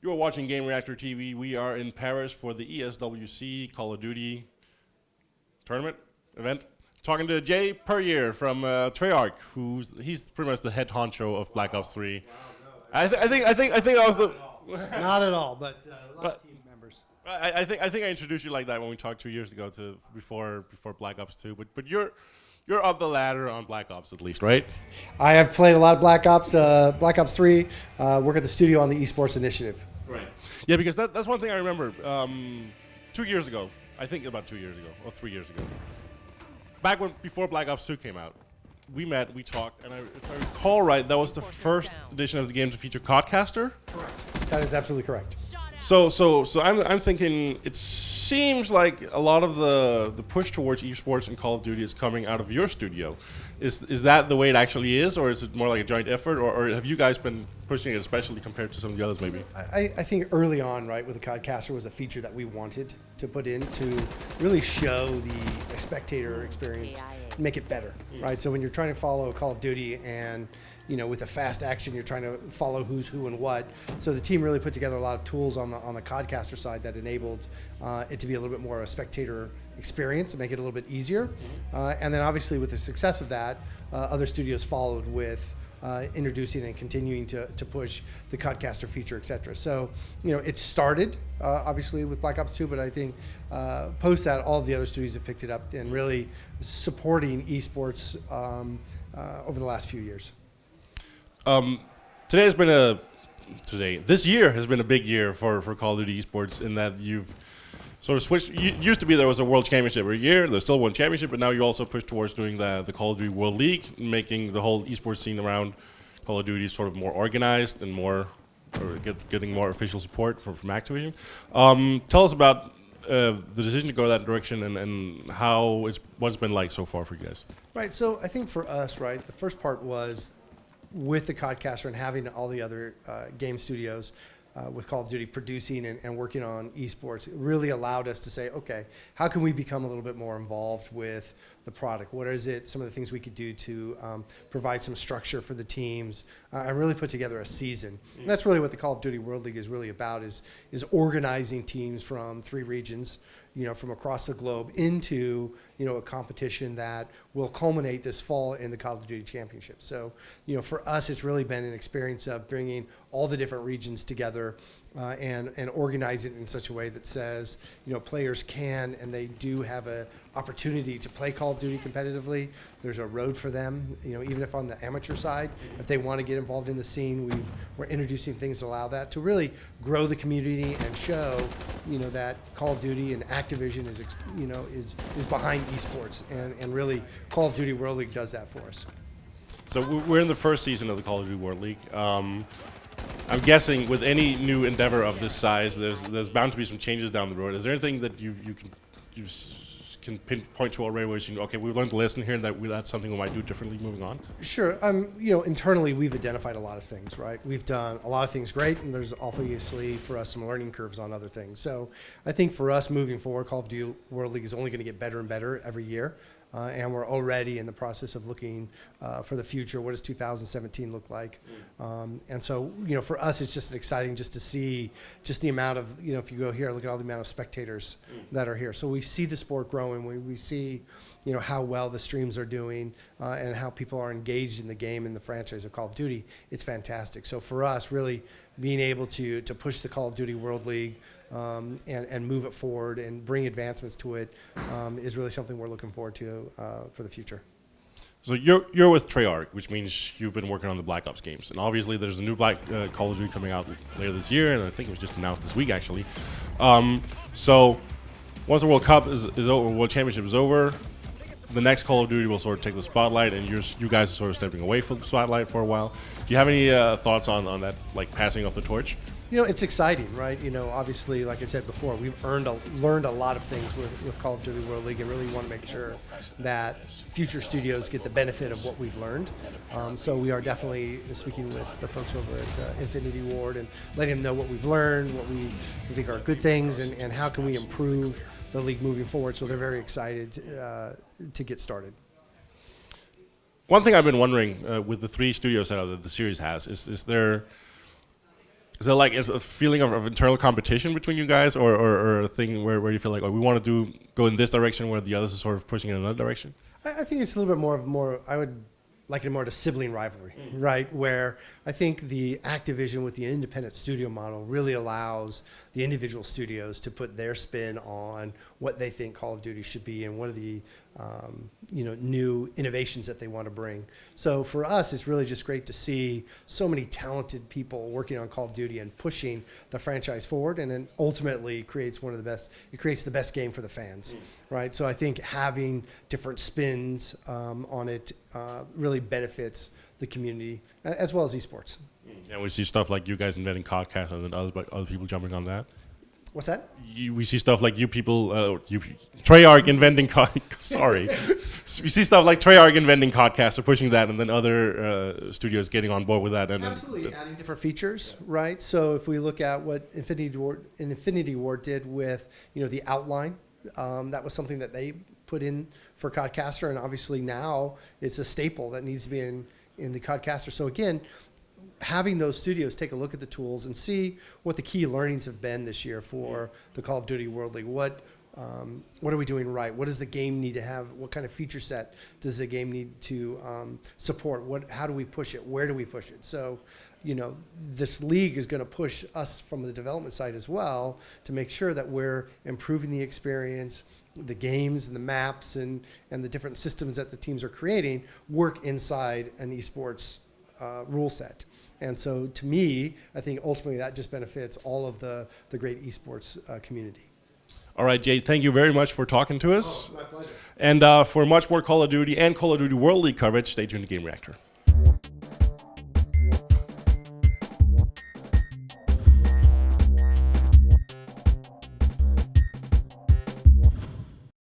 You are watching Gamereactor TV. We are in Paris for the ESWC Call of Duty tournament event. Talking to Jay Puryear from Treyarch, he's pretty much the head honcho of Black Ops 3. I think I was the not at all, but a lot of team members. I think I introduced you like that when we talked 2 years ago before Black Ops 2. But you're up the ladder on Black Ops at least, right? I have played a lot of Black Ops 3. Work at the studio on the esports initiative. Right. Yeah, because that's one thing I remember. 2 years ago, I think about 2 years ago or 3 years ago, before Black Ops 2 came out, we met, we talked, and if I recall right, that was the first edition of the game to feature Codcaster. Correct. That is absolutely correct. So I'm thinking it seems like a lot of the push towards esports and Call of Duty is coming out of your studio. Is that the way it actually is, or is it more like a joint effort, or have you guys been pushing it, especially compared to some of the others maybe? I think early on, right, with the Codcaster was a feature that we wanted to put in to really show the spectator experience, make it better, right? So when you're trying to follow Call of Duty and with a fast action, you're trying to follow who's who and what. So the team really put together a lot of tools on the Codcaster side that enabled it to be a little bit more of a spectator experience and make it a little bit easier. And then obviously with the success of that, other studios followed with introducing and continuing to push the Codcaster feature, et cetera. So, it started obviously with Black Ops 2, but I think post that, all of the other studios have picked it up and really supporting esports over the last few years. This year has been a big year for Call of Duty esports in that you've sort of switched. Used to be there was a World Championship every year. There's still one championship, but now you also push towards doing the Call of Duty World League, making the whole esports scene around Call of Duty sort of more organized and getting more official support from Activision. Tell us about the decision to go that direction and what's been like so far for you guys. Right. So I think for us, right, the first part was with the Codcaster and having all the other game studios with Call of Duty producing and working on esports, it really allowed us to say, okay, how can we become a little bit more involved with the product? What is it, some of the things we could do to provide some structure for the teams and really put together a season? And that's really what the Call of Duty World League is really about, is organizing teams from 3 regions, from across the globe into, a competition that will culminate this fall in the Call of Duty Championship. So, for us, it's really been an experience of bringing all the different regions together and organize it in such a way that says, players can and they do have a opportunity to play Call of Duty competitively. There's a road for them, even if on the amateur side, if they want to get involved in the scene, we're introducing things to allow that to really grow the community and show, that Call of Duty and Activision is behind esports, and really Call of Duty World League does that for us. So we're in the first season of the Call of Duty World League. I'm guessing with any new endeavor of this size, there's bound to be some changes down the road. Is there anything that you can pinpoint to already where you think, okay, we've learned a lesson here, and that's something we might do differently moving on? Sure. Internally, we've identified a lot of things, right? We've done a lot of things great, and there's obviously for us some learning curves on other things. So I think for us moving forward, Call of Duty World League is only going to get better and better every year. And we're already in the process of looking for the future. What does 2017 look like? And so, for us, it's just exciting just to see just the amount of, if you go here, look at all the amount of spectators that are here. So we see the sport growing. We see, how well the streams are doing and how people are engaged in the game and the franchise of Call of Duty. It's fantastic. So for us, really being able to push the Call of Duty World League and move it forward and bring advancements to it is really something we're looking forward to for the future. So you're with Treyarch, which means you've been working on the Black Ops games, and obviously there's a new Call of Duty coming out later this year, and I think it was just announced this week actually. So once the World Cup is over, World Championship is over, the next Call of Duty will sort of take the spotlight, and you guys are sort of stepping away from the spotlight for a while. Do you have any thoughts on that, like passing off the torch? It's exciting, right? Obviously, like I said before, we've learned a lot of things with Call of Duty World League, and really want to make sure that future studios get the benefit of what we've learned. So we are definitely speaking with the folks over at Infinity Ward and letting them know what we've learned, what we think are good things, and how can we improve the league moving forward. So they're very excited to get started. One thing I've been wondering with the 3 studios that the series has is there like is a feeling of internal competition between you guys, or a thing where you feel like, oh, we want to go in this direction where the others are sort of pushing in another direction? I think it's a little bit more. I would like it more to sibling rivalry, right? Where I think the Activision with the independent studio model really allows the individual studios to put their spin on what they think Call of Duty should be and what are the new innovations that they want to bring. So for us, it's really just great to see so many talented people working on Call of Duty and pushing the franchise forward, and then ultimately creates one of the best. It creates the best game for the fans, right? So I think having different spins on it really benefits the community as well as esports. And we see stuff like you guys inventing Codcast, and then other people jumping on that. What's that? We see stuff like you people, Treyarch inventing sorry. We see stuff like Treyarch inventing Codcast or pushing that, and then other studios getting on board with that. And absolutely, adding different features, right? So if we look at what Infinity Ward did with the outline, that was something that they put in for Codcaster, and obviously now it's a staple that needs to be in the Codcaster. So again, having those studios take a look at the tools and see what the key learnings have been this year for the Call of Duty World League. What are we doing right? What does the game need to have? What kind of feature set does the game need to support? How do we push it? Where do we push it? So, this league is going to push us from the development side as well to make sure that we're improving the experience, the games and the maps and the different systems that the teams are creating work inside an esports rule set. And so to me, I think ultimately that just benefits all of the great esports community. All right, Jay, thank you very much for talking to us. Oh, my pleasure. And for much more Call of Duty and Call of Duty World League coverage, stay tuned to Gamereactor.